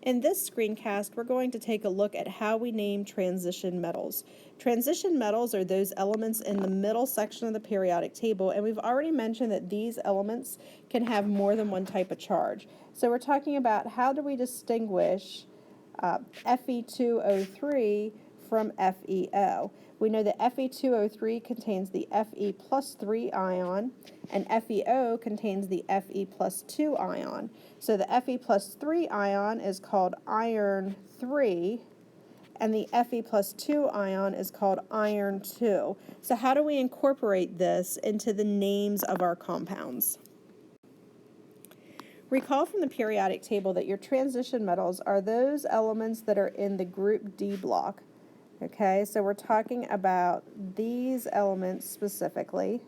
In this screencast, we're going to take a look at how we name transition metals. Transition metals are those elements in the middle section of the periodic table, and we've already mentioned that these elements can have more than one type of charge. So we're talking about how do we distinguish Fe2O3 from FeO. We know that Fe2O3 contains the Fe plus 3 ion, and FeO contains the Fe plus 2 ion. So the Fe plus 3 ion is called iron 3, and the Fe plus 2 ion is called iron 2. So how do we incorporate this into the names of our compounds? Recall from the periodic table that your transition metals are those elements that are in the group D block. Okay, so we're talking about these elements specifically,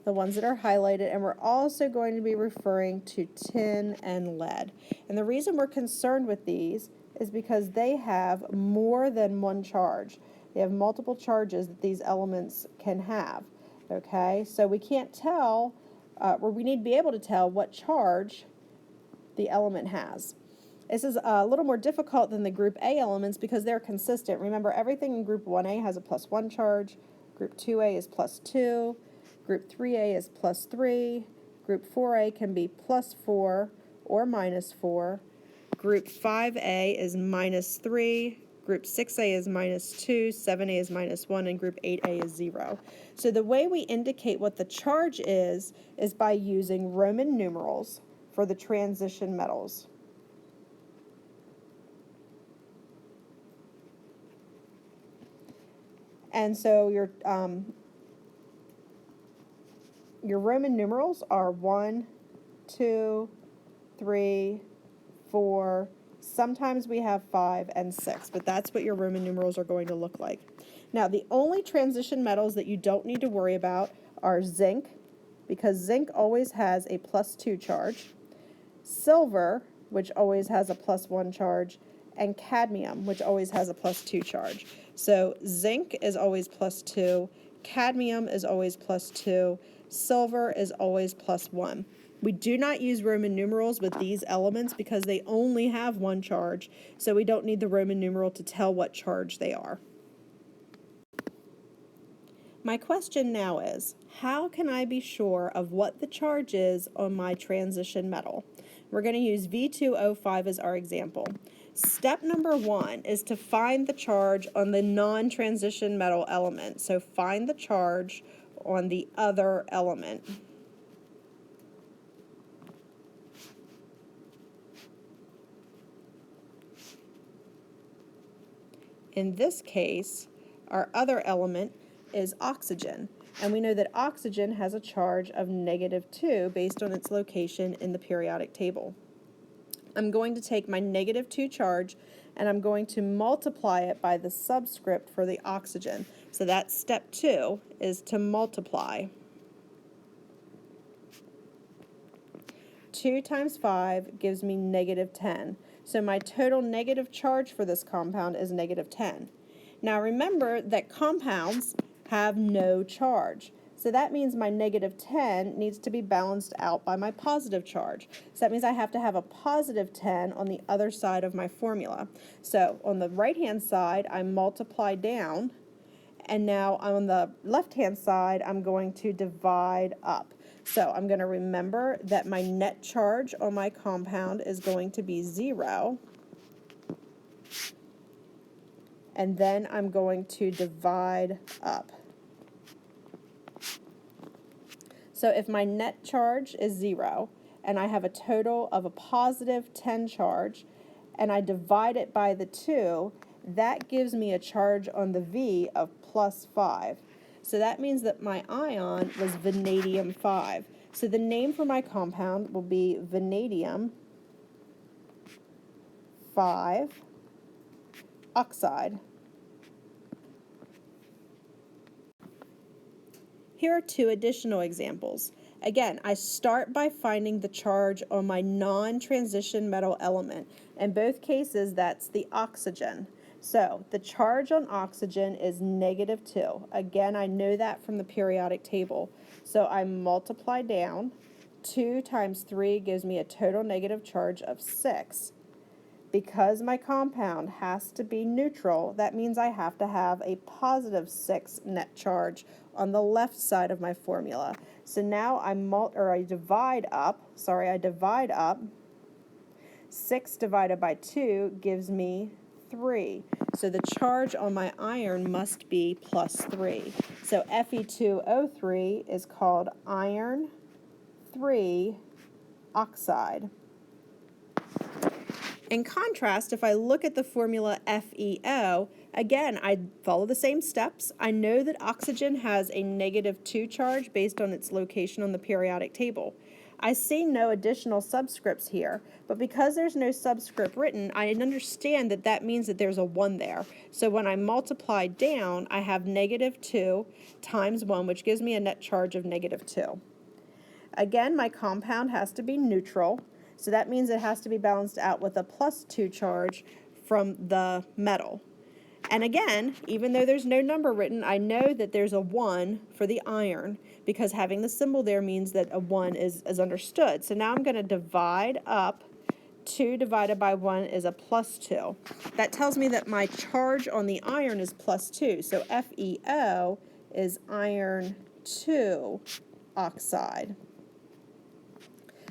the ones that are highlighted, and we're also going to be referring to tin and lead. And the reason we're concerned with these is because they have more than one charge. They have multiple charges that these elements can have. Okay, so we can't tell, or we need to be able to tell what charge the element has. This is a little more difficult than the group A elements because they're consistent. Remember, everything in group 1A has a plus 1 charge, group 2A is plus 2, group 3A is plus 3, group 4A can be plus 4 or minus 4, group 5A is minus 3, group 6A is minus 2, 7A is minus 1, and group 8A is 0. So the way we indicate what the charge is by using Roman numerals for the transition metals. And so your Roman numerals are 1, 2, 3, 4, sometimes we have 5 and 6, but that's what your Roman numerals are going to look like. Now, the only transition metals that you don't need to worry about are zinc, because zinc always has a plus 2 charge, silver, which always has a plus 1 charge, and cadmium, which always has a plus 2 charge. So zinc is always plus 2, cadmium is always plus 2, silver is always plus 1. We do not use Roman numerals with these elements because they only have one charge, so we don't need the Roman numeral to tell what charge they are. My question now is, how can I be sure of what the charge is on my transition metal? We're going to use V2O5 as our example. Step number 1 is to find the charge on the non-transition metal element. So find the charge on the other element. In this case, our other element is oxygen. And we know that oxygen has a charge of -2 based on its location in the periodic table. I'm going to take my -2 charge and I'm going to multiply it by the subscript for the oxygen. So that's step 2, is to multiply. 2 times 5 gives me -10. So my total negative charge for this compound is -10. Now remember that compounds have no charge. So that means my -10 needs to be balanced out by my positive charge. So that means I have to have a positive 10 on the other side of my formula. So on the right-hand side, I multiply down, and now on the left-hand side, I'm going to divide up. So I'm going to remember that my net charge on my compound is going to be 0. And then I'm going to divide up. So if my net charge is 0, and I have a total of a positive 10 charge, and I divide it by the 2, that gives me a charge on the V of plus 5. So that means that my ion was vanadium 5. So the name for my compound will be vanadium 5 oxide. Here are 2 additional examples. Again, I start by finding the charge on my non-transition metal element. In both cases, that's the oxygen. So the charge on oxygen is -2. Again, I know that from the periodic table. So I multiply down. 2 times 3 gives me a total negative charge of 6. Because my compound has to be neutral, that means I have to have a positive 6 net charge on the left side of my formula. So now I divide up. 6 divided by 2 gives me 3. So the charge on my iron must be +3. So Fe2O3 is called iron 3 oxide. In contrast, if I look at the formula FeO, again, I follow the same steps. I know that oxygen has a -2 charge based on its location on the periodic table. I see no additional subscripts here, but because there's no subscript written, I understand that that means that there's a 1 there. So when I multiply down, I have -2 times 1, which gives me a net charge of -2. Again, my compound has to be neutral, so that means it has to be balanced out with a +2 charge from the metal. And again, even though there's no number written, I know that there's a 1 for the iron, because having the symbol there means that a 1 is understood. So now I'm going to divide up. 2 divided by 1 is a +2. That tells me that my charge on the iron is +2. So FeO is iron 2 oxide.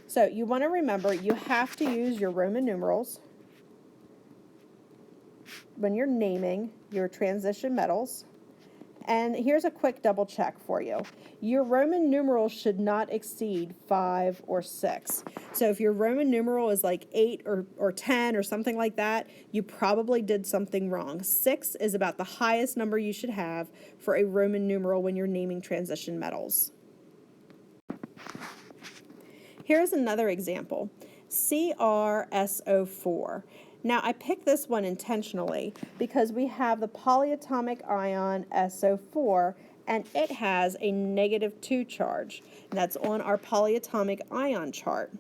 So you want to remember, you have to use your Roman numerals when you're naming your transition metals. And here's a quick double check for you. Your Roman numeral should not exceed 5 or 6. So if your Roman numeral is like 8 or 10 or something like that, you probably did something wrong. 6 is about the highest number you should have for a Roman numeral when you're naming transition metals. Here's another example, CrSO4. Now I picked this one intentionally because we have the polyatomic ion SO4 and it has a -2 charge. And that's on our polyatomic ion chart.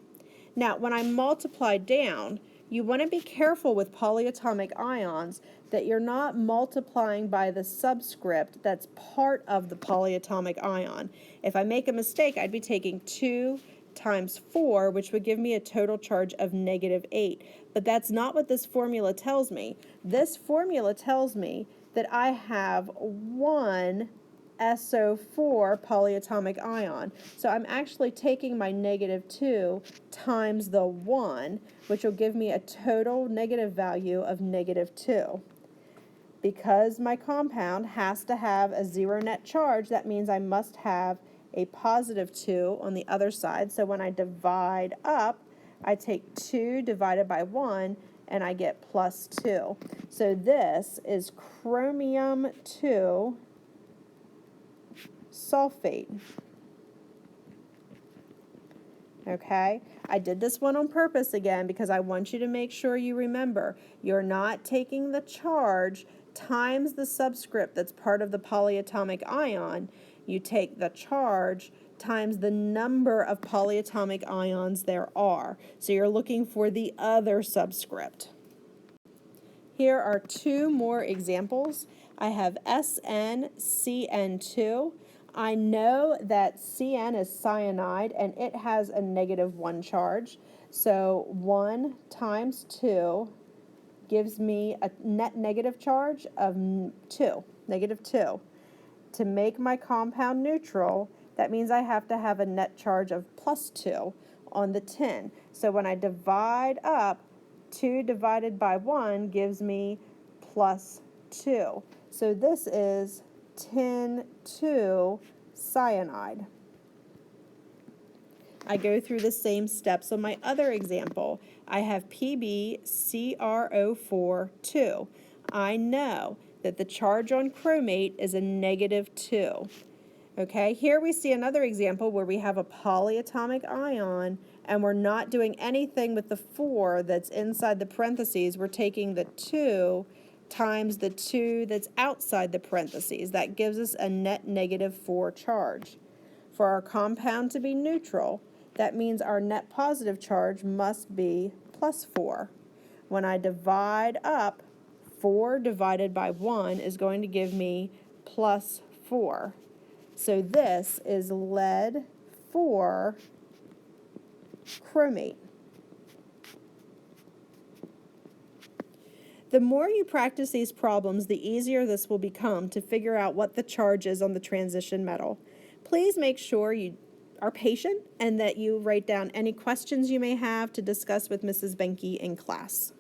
Now when I multiply down, you want to be careful with polyatomic ions that you're not multiplying by the subscript that's part of the polyatomic ion. If I make a mistake, I'd be taking 2 times 4, which would give me a total charge of -8. But that's not what this formula tells me. This formula tells me that I have 1 SO4 polyatomic ion. So I'm actually taking my -2 times the 1, which will give me a total negative value of -2. Because my compound has to have a 0 net charge, that means I must have a +2 on the other side. So when I divide up, I take 2 divided by 1 and I get +2. So this is chromium 2 sulfate. Okay, I did this one on purpose again because I want you to make sure you remember you're not taking the charge times the subscript that's part of the polyatomic ion. You take the charge times the number of polyatomic ions there are. So you're looking for the other subscript. Here are 2 more examples. I have SnCN2. I know that CN is cyanide and it has a -1 charge. So 1 times 2 gives me a net negative charge of -2. To make my compound neutral, that means I have to have a net charge of +2 on the tin. So when I divide up, 2 divided by 1 gives me +2. So this is tin 2 cyanide. I go through the same steps on my other example. I have PbCrO4 I know that the charge on chromate is a -2. Okay, here we see another example where we have a polyatomic ion and we're not doing anything with the 4 that's inside the parentheses. We're taking the 2 times the 2 that's outside the parentheses. That gives us a net -4 charge. For our compound to be neutral, that means our net positive charge must be +4. When I divide up, 4 divided by 1 is going to give me +4. So this is lead 4 chromate. The more you practice these problems, the easier this will become to figure out what the charge is on the transition metal. Please make sure you are patient and that you write down any questions you may have to discuss with Mrs. Benke in class.